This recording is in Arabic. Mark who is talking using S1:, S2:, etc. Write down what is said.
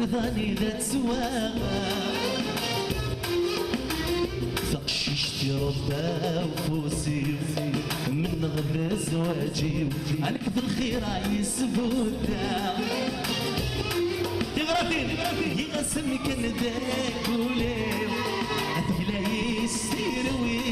S1: رضاني ذات سواغا فقششتي ربا وفوسي من غير زواجي عليك في الخير يسبوتا يغرفين يغسم كان ذاك وليو أثقلا يستيروي